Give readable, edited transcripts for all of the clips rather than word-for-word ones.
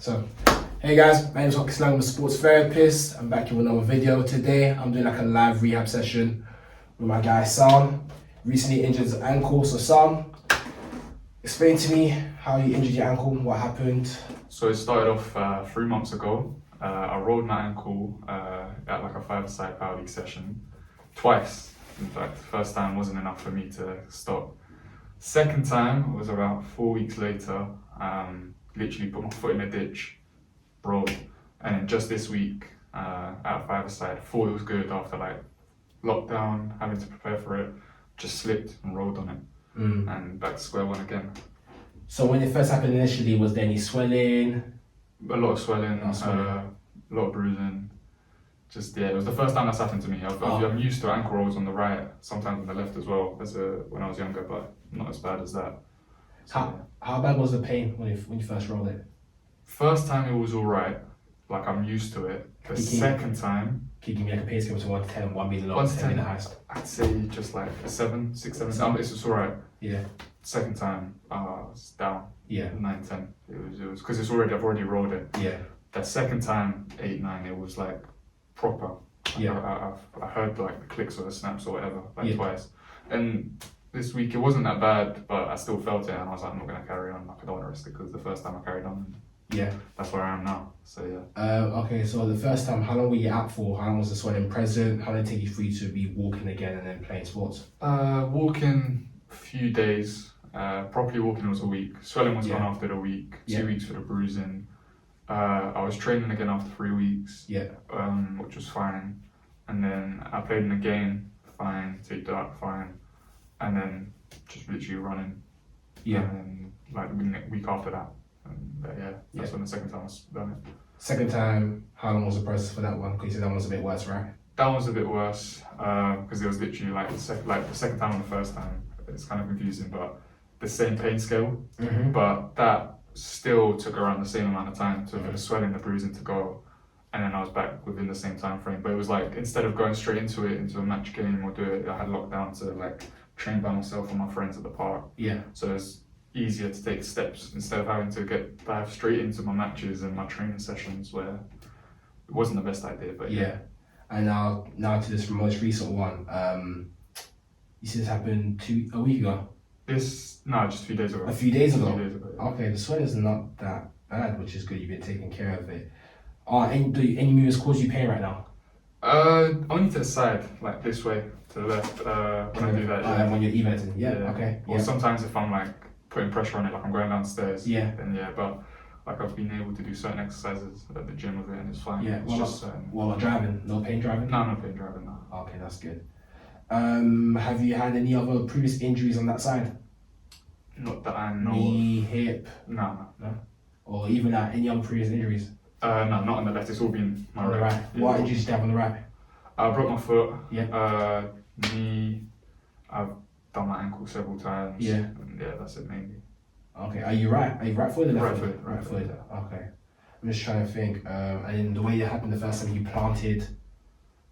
So, hey guys, my name is Ligament, I'm a sports therapist. I'm back here with another video. Today, I'm doing like a live rehab session with my guy Sam. Recently injured his ankle. So Sam, explain to me how you injured your ankle, what happened. So it started off 3 months ago. I rolled my ankle at like a five-a-side power league session twice. In fact, the first time wasn't enough for me to stop. Second time was about 4 weeks later. Literally put my foot in a ditch, rolled, and then just this week at a five-a-side, thought it was good after like lockdown, having to prepare for it, just slipped and rolled on it, and back to square one again. So when it first happened initially, was there any swelling? A lot of swelling, a lot of bruising. Just it was the first time that's happened to me. I'm used to ankle rolls on the right, sometimes on the left as well, when I was younger, but not as bad as that. So, how bad was the pain when you first rolled it? First time it was alright, like I'm used to it. The second time, can you give me like a pace scale to 1 to 10, 1 being the lowest, 10 being the highest? I'd say just like a 7, 6, 7. It's just alright. Yeah. Second time, it's down. Yeah. 9, 10. It was because I've already rolled it. Yeah. The second time, 8, 9, it was like proper. Yeah. I heard like the clicks or the snaps or whatever, like twice. And this week it wasn't that bad, but I still felt it, and I was like, I'm not gonna carry on. Like I don't want to risk it because the first time I carried on. Yeah. That's where I am now. So yeah. Okay, so the first time, how long were you out for? How long was the swelling present? How did it take you for you to be walking again and then playing sports? Walking a few days. Properly walking was a week. Swelling was gone after the week. 2 weeks for the bruising. I was training again after 3 weeks. Yeah. Which was fine. And then I played in the game, fine. Taped up, fine. And then just literally running. Yeah. And then like the week after that. And that's when the second time I done it. Second time, how long was the process for that one? Because you said that one was a bit worse, right? That one was a bit worse because it was literally like the second time and the first time. It's kind of confusing, but the same pain scale. But that still took around the same amount of time for the swelling, the bruising to go, and then I was back within the same time frame. But it was like instead of going straight into a match game or do it, I had lockdown to like train by myself and my friends at the park. Yeah. So it's easier to take steps instead of having to dive straight into my matches and my training sessions, where it wasn't the best idea. But yeah. And now to this most recent one. You said this happened a week ago. Just a few days ago. A few days ago. Yeah. Okay, the swelling's not that bad, which is good. You've been taking care of it. Any movements cause you pain right now? Only to the side, like this way, to the left. When I do that. When you're eventing. Yeah. Okay. Or sometimes if I'm like putting pressure on it, like I'm going downstairs. Yeah. Then but like I've been able to do certain exercises at the gym with it, and it's fine. Yeah. While driving, no pain driving. No pain driving. No. Okay, that's good. Have you had any other previous injuries on that side? Not that I know. Knee, hip? No. Or even any other previous injuries? No, not on the left. It's all been my right. Yeah. What injuries did you have on the right? I broke my foot. Yeah. Knee. I've done my ankle several times. Yeah. And that's it mainly. Okay. Are you right-footed or left-footed? Right-footed. Okay. I'm just trying to think. And the way it happened the first time, you planted.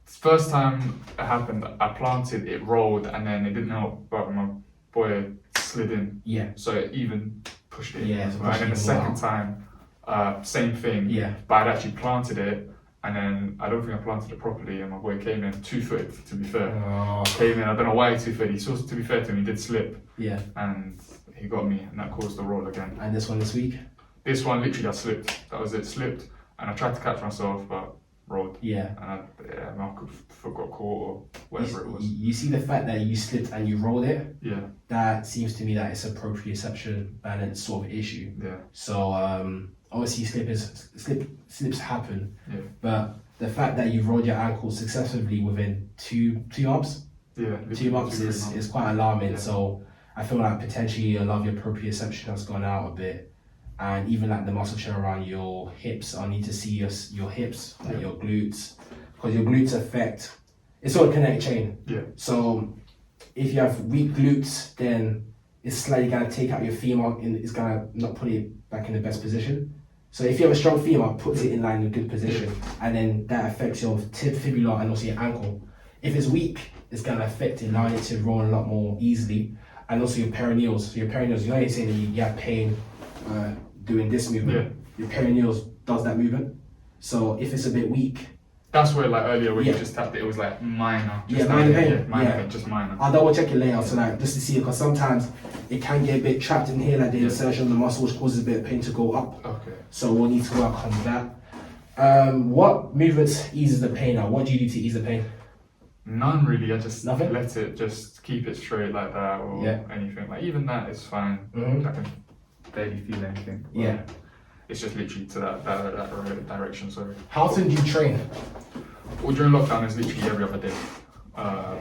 First time it happened, I planted, it rolled, and then it didn't help, but my boy slid in. Yeah. So it even pushed it. Yeah. And then the second time, same thing. Yeah. But I'd actually planted it, and then I don't think I planted it properly, and my boy came in 2-footed, to be fair. Came in, I don't know why he 2-footed. He saw, to be fair to him, he did slip. Yeah. And he got me, and that caused the roll again. And this one this week? This one, literally, I slipped. That was it, slipped, and I tried to catch myself, but rolled. Yeah. And my foot got caught or whatever it was. You see the fact that you slipped and you rolled it? Yeah. That seems to me that it's a proprioception balance sort of issue. Yeah. So obviously slips happen. Yeah. But the fact that you rolled your ankle successfully within two months? Yeah. 2 months is quite alarming. Yeah. So I feel like potentially a lot of your proprioception has gone out a bit. And even like the musculature around your hips, I need to see your hips, like your glutes, because your glutes affect, it's all a kinetic chain. Yeah. So if you have weak glutes, then it's slightly gonna take out your femur and it's gonna not put it back in the best position. So if you have a strong femur, puts it in line in a good position, and then that affects your fibula and also your ankle. If it's weak, it's gonna affect it, allowing it to roll a lot more easily, and also your perineals. So your perineals, you know, you're saying that you have pain doing this movement. your perineals does that movement. So if it's a bit weak, that's where like earlier when Yeah. you just tapped it, it was like minor. minor pain. Yeah, minor Yeah. pain, just minor. I'll double check it later, so like just to see it, because sometimes it can get a bit trapped in here, like the insertion of the muscle, which causes a bit of pain to go up. Okay. So we'll need to work on that. What movements eases the pain now? What do you do to ease the pain? None really. I just Nothing? let it just keep it straight like that, or Yeah. anything. Like even that is fine. Mhm. I can barely feel anything. But Yeah. It's just literally to that direction. Sorry. How often do you train? Well, during lockdown, it's literally every other day,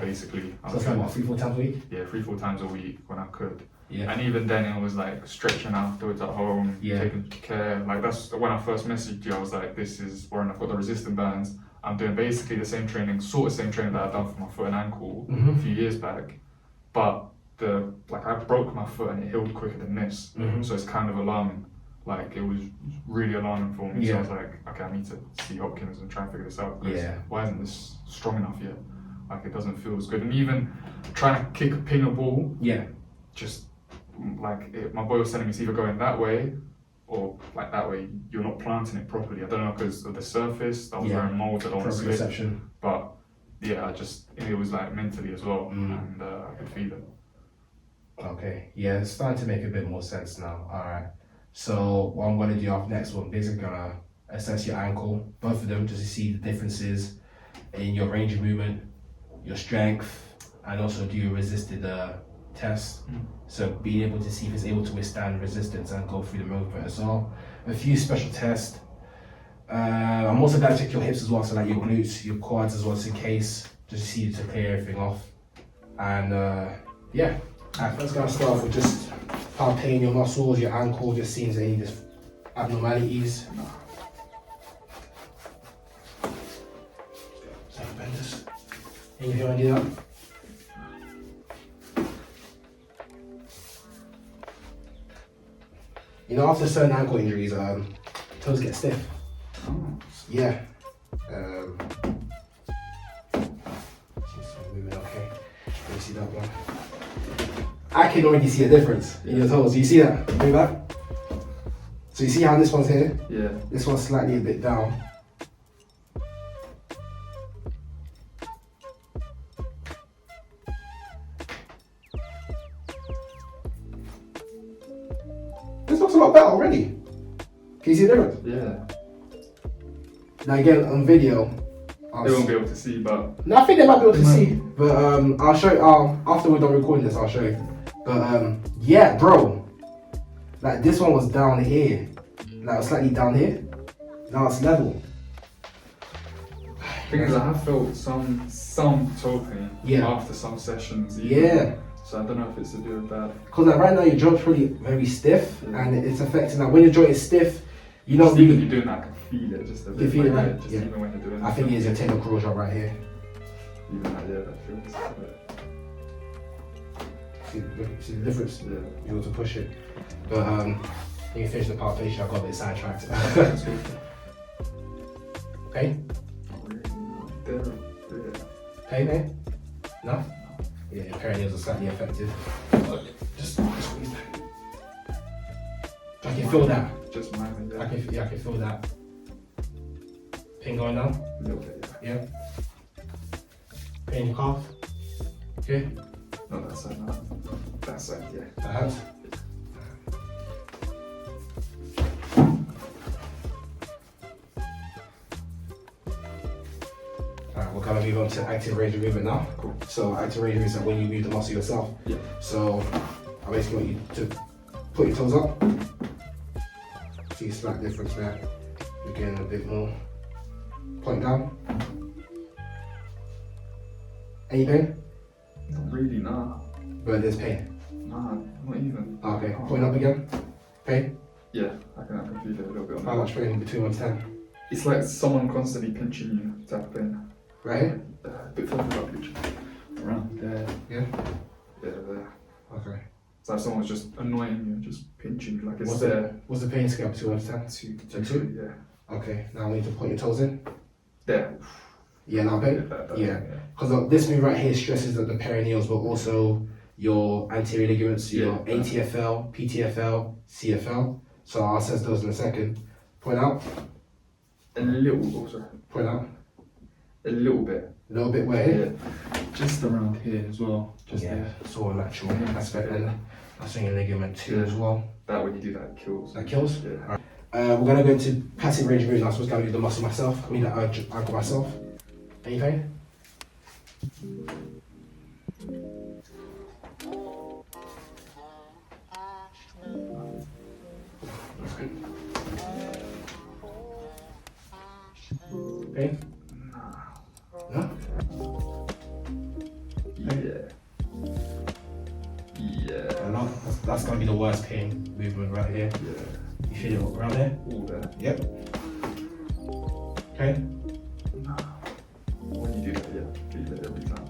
basically. So it's like what, 3-4 times a week? Yeah, 3-4 times a week when I could. Yeah. And even then, it was like stretching afterwards at home, Yeah. taking care. Like that's when I first messaged you. I was like, "This is where I've got the resistant bands. I'm doing basically the same training, sort of same training that I've done for my foot and ankle a few years back, but I broke my foot and it healed quicker than this. So it's kind of alarming. Like it was really alarming for me. So I was like, okay, I need to see Hopkins and try and figure this out. Because why isn't this strong enough yet? Like it doesn't feel as good. And even trying to kick a pin or ball, just like my boy was telling me it's either going that way or like that way. You're not planting it properly. I don't know because of the surface. I was wearing molds. I don't want to slip. But yeah, it was like mentally as well, and I could feel it. Okay, yeah, it's starting to make a bit more sense now. All right. So what I'm gonna do after next one, basically gonna assess your ankle, both of them, just to see the differences in your range of movement, your strength, and also do a resisted test. So being able to see if it's able to withstand resistance and go through the movement as well. A few special tests. I'm also gonna check your hips as well, so like your glutes, your quads as well, just in case, just to see to clear everything off. And yeah, alright, first gonna start off with just palpating your muscles, your ankle, just seeing if there's any just abnormalities. Anything I do that? You know, after certain ankle injuries, toes get stiff. Yeah. Moving okay. You see that one? I can already see a difference in your toes. You see that? Move back. So you see how this one's here? Yeah. This one's slightly a bit down. This looks a lot better already. Can you see the difference? Yeah. Now again, on video, They won't be able to see, but no, I think they might be able to see. But I'll show you. After we're done recording this, I'll show you. But yeah, bro. Like this one was down here. Like slightly down here. Now it's level. thing is, I have felt some toe pain after some sessions. Even. So I don't know if it's to do with that. Because like right now your joint's pretty very stiff, and it's affecting. Like when your joint is stiff, you don't just really. Even you're doing that, I can feel it just a bit. You feel it, right? Just even when you're doing I think it is your tendon cruciate right here. Even that, that feels a bit. See the difference? Yeah. You're able to push it. But you can finish the palpation. I got a bit sidetracked. Pain? Pain, eh? No? Yeah, your perineals are slightly affected. Just squeeze that. I can feel that. Just mine, I can feel that. Pain going down? A little bit, yeah. Pain in your calf? Okay. Not that side, no. That side, yeah. That hurts? Alright, we're gonna move on to active range of movement now. Cool. So active range of movement is like when you move the muscle yourself. Yeah. So I basically want you to put your toes up. See a slight difference there. You're getting a bit more. Point down. Any pain? Not really, nah. But there's pain. Nah, not even. Okay, point up again. Pain? Yeah, I can feel it a little bit on How much pain between 1 to 10? It's like someone constantly pinching you type of pain. Right here? A bit further up, literally. Around there. Yeah? Yeah, there. Okay. It's like someone's just annoying you, just pinching you, like it's What's there. What's the pain scale between 1 to 10? Two, yeah. Okay, now we need to point your toes in. There. Yeah, now pain? Yeah. Because this move right here stresses the perineals, but also your anterior ligaments, your ATFL, PTFL, CFL. So I'll assess those in a second. Point out. A little, also. Point out. A little bit. A little bit where? Yeah. Just around here as well. Just yeah, there. it's all a natural aspect, and that's in your ligament too as well. That when you do that, it kills. That kills? Yeah. Right. We're gonna go into passive range of motion. I'm supposed to do the muscle myself. I mean, the ankle myself. Any pain? That's good. Pain? No? Yeah. Yeah. No, that's gonna be the worst pain movement right here. Yeah. You feel it around there? All there. Yep. Okay. When you do that, yeah, feel it every time.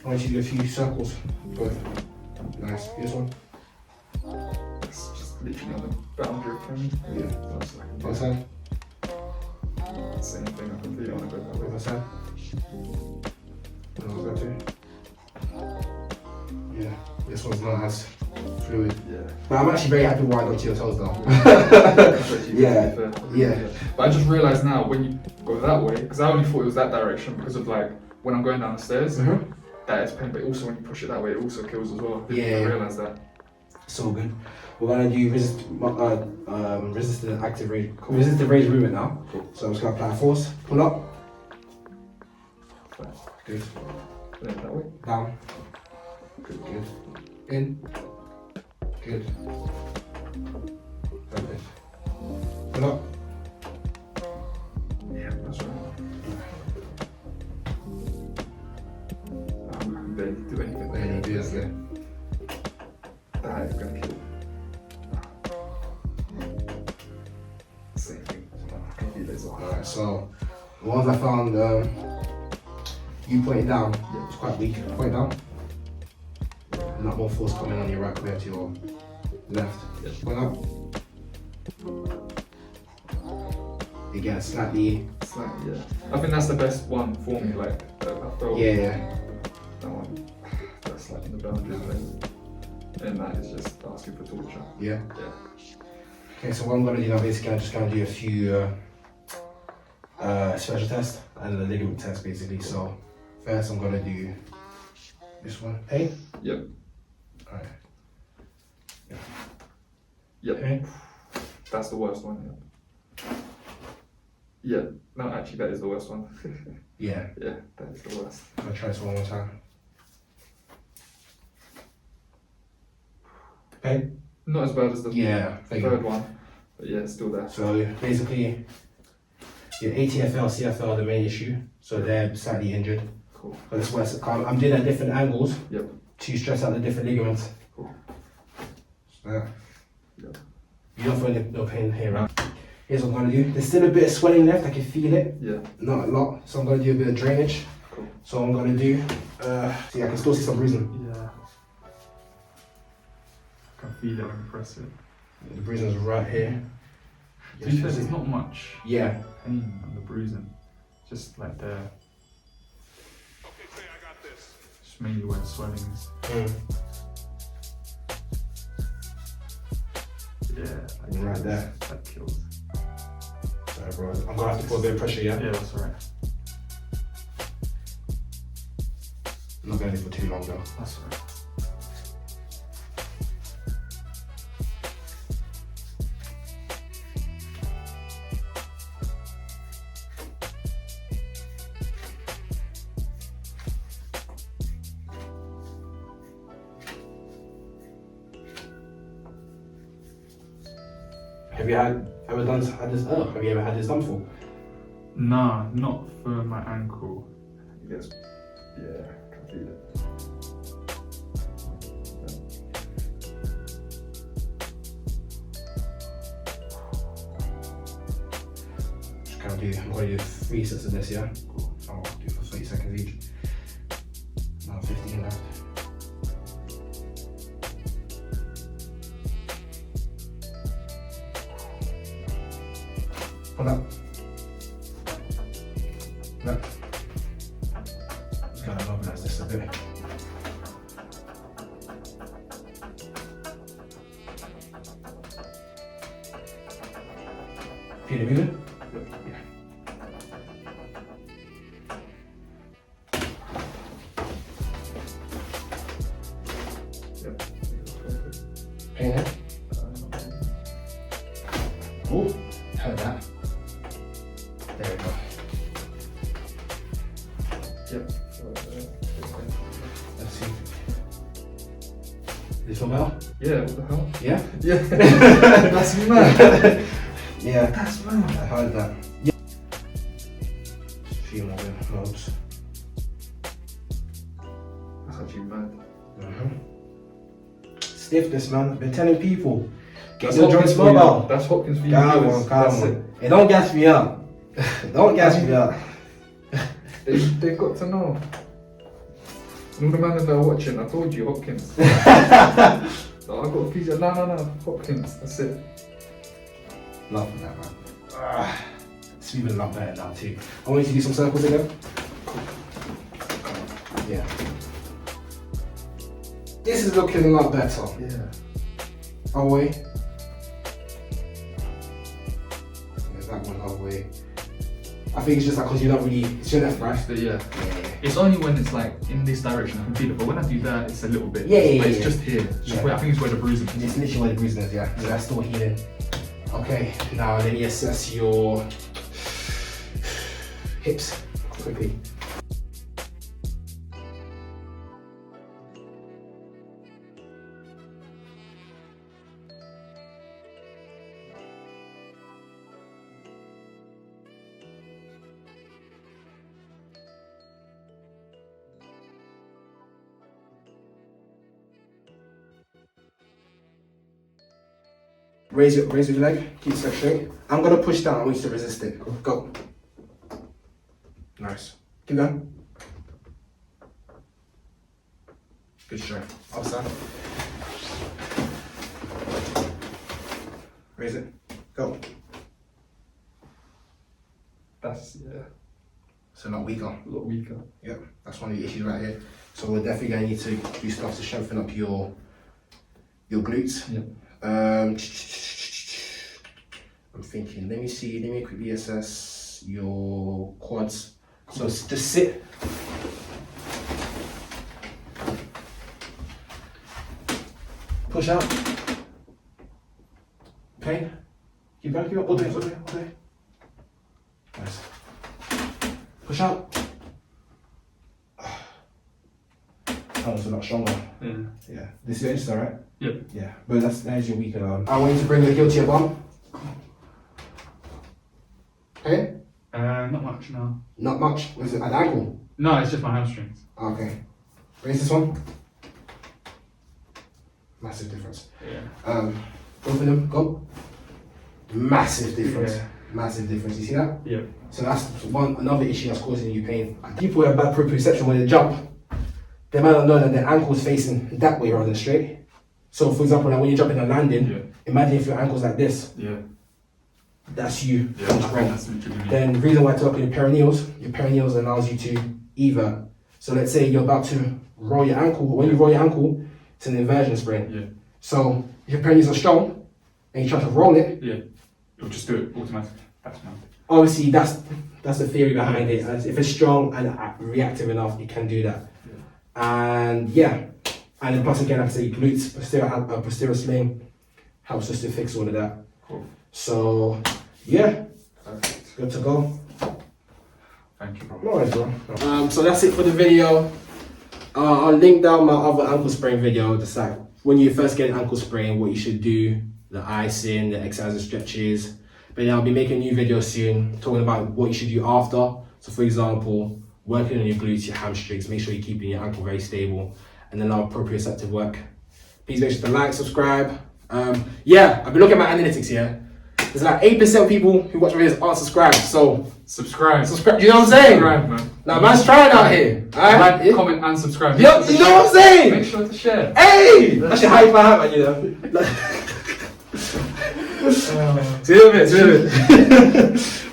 I want you to do a few circles. Both. Nice. This one. It's just literally on the boundary of pain. Yeah. That's like Other side. same thing. I can feel it on the go that way. Other side. Other side too. Yeah. This one's not as fluid. Yeah. But I'm actually very happy with what I done to your toes though. Yeah. Yeah. But I just realised now when you go that way, because I only thought it was that direction because of like when I'm going down the stairs, that is pain. But also when you push it that way, it also kills as well. I realised that. So good. We're gonna do resistant range movement now. Cool. So I'm just gonna apply force. Pull up. Good. Then that way. Down. Good. Good. In. Good. Perfect. Pull up. Yeah, that's right. I can barely do anything. There you do that, yeah. That is gonna kill. Same thing. I can feel it as well. Alright, so the ones I found, you point it down. Yeah, it's quite weak. Point down. A lot more force coming on your right compared to your left. Yeah. Point up. Again, slightly. Slightly, yeah. I think that's the best one for me. Like, I felt Yeah. that one. That's like in the boundary place. And that is just asking for torture. Yeah. Yeah. Okay, so what I'm gonna do now, basically, I'm just gonna do a few special tests and the ligament test, basically. So first, I'm gonna do this one. Hey. Yep. Alright. Yep. Okay. That's the worst one. Yeah. Yeah. No, actually, that is the worst one. Yeah. Yeah, that is the worst. I'll try this one more time. Okay. Not as bad as the third one, but yeah, it's still there. So basically, your ATFL, CFL are the main issue. So they're slightly injured. Cool. But it's worse. I'm doing at different angles. Yep. To stress out the different ligaments. Cool. So, yeah. Yep. You don't feel no pain here, right? Here's what I'm gonna do. There's still a bit of swelling left. I can feel it. Yeah. Not a lot. So I'm gonna do a bit of drainage. Cool. So I'm gonna do. See, I can still see some bruising. Yeah. I can feel it when you press it. The bruising's right here. To be fair, there's not much Yeah. pain on the bruising. Just like there. Just mainly where the swelling is. Yeah. That Right kills. there. That kills. Sorry, bro. I'm gonna have to put a bit of pressure, yeah? Yeah, that's alright. I'm not gonna do it for too long though. That's alright. Have you had this done before? Nah, not for my ankle. Yes. Yeah, I can feel it. I'm gonna do 3 sets of this, yeah? Cool. So I'll do for 30 seconds each. Now 15 left. Pull up. Look. Just gotta mobilize this a bit. Feel it moving? Pain there? Oh, heard that. There we go. Yep. Let's see. This one better? Yeah, what the hell? Yeah? Yeah. That's mad. Yeah. That's mad. I heard that. Yeah. Few more notes. That's actually mad. Stiffness, man. I've been telling people. Get That's your joints Hopkins for you. mobile. That's Hopkins for you. Come viewers. on, come That's on. it. Hey, don't gas me up. Don't gas me up. They've got to know. All the man that are watching, I told you, Hopkins. So I got a piece of no, Hopkins. That's it. Love that, man. It's even a lot better now too. I want you to do some circles again. Yeah. This is looking a lot better. Yeah. Away. There's that one away. I think it's just like because you're not really, it's your left, right? Yeah. It's only when it's like in this direction I can feel it, but when I do that, it's a little bit. Yeah. But it's just here. It's just where, I think it's where the bruising is. It's literally where the bruising is, yeah. So that's still healing. Okay, now let me assess your hips quickly. Raise your leg, keep it straight. I'm gonna push down, I want you to resist it. Go. Nice. Keep going. Good strength. Outside. Raise it. Go. That's It's a lot weaker. a lot weaker. Yep, that's one of the issues right here. So we're definitely gonna need to do stuff to strengthen up your glutes. Yep. I'm thinking, let me quickly assess your quads. So just sit. Push out. Okay. Keep going, all day. Nice. Push out. That one's a lot stronger. Yeah. This is your inches, right? Yep. Yeah, but that is your weaker arm. I want you to bring the heel to your bum. Okay? Not much, no. Not much. Was it at the ankle? No, it's just my hamstrings. Okay. Raise this one. Massive difference. Yeah. Open them. Go. Massive difference. Yeah. Massive difference. You see that? Yeah. So that's another issue that's causing you pain. People have bad proprioception when they jump. They might not know that their ankle's facing that way rather than straight. So for example, like when you're jumping and landing, imagine if your ankle's like this. Yeah. That's you. Yeah, I think that's literally me. Then the reason why I talk about your perineals allows you to evert. So let's say you're about to roll your ankle. When you roll your ankle, it's an inversion sprain. Yeah. So if your perineals are strong and you try to roll it, Yeah. It'll just do it automatically. That's mad. obviously that's the theory behind it. As if it's strong and reactive enough, it can do that. And yeah, and then plus again, like I say, glutes, posterior sling helps us to fix all of that. Cool. So yeah, Perfect. good to go. Thank you, bro. No worries, bro. So that's it for the video. I'll link down my other ankle sprain video. Just like when you first get an ankle sprain, what you should do, the icing, the exercise and stretches. But yeah, I'll be making a new video soon talking about what you should do after. So for example, working on your glutes, your hamstrings, make sure you're keeping your ankle very stable, and then our proprioceptive work. Please make sure to like, subscribe. Yeah, I've been looking at my analytics here. There's like 8% of people who watch my videos aren't subscribed. So Subscribe. subscribe. You know what I'm saying? Subscribe, man. Now, man's trying out here. Alright? Like, comment, and subscribe. You know what I'm saying? Make sure to share. Hey! That should hype my hat, man, you know. See you in a bit.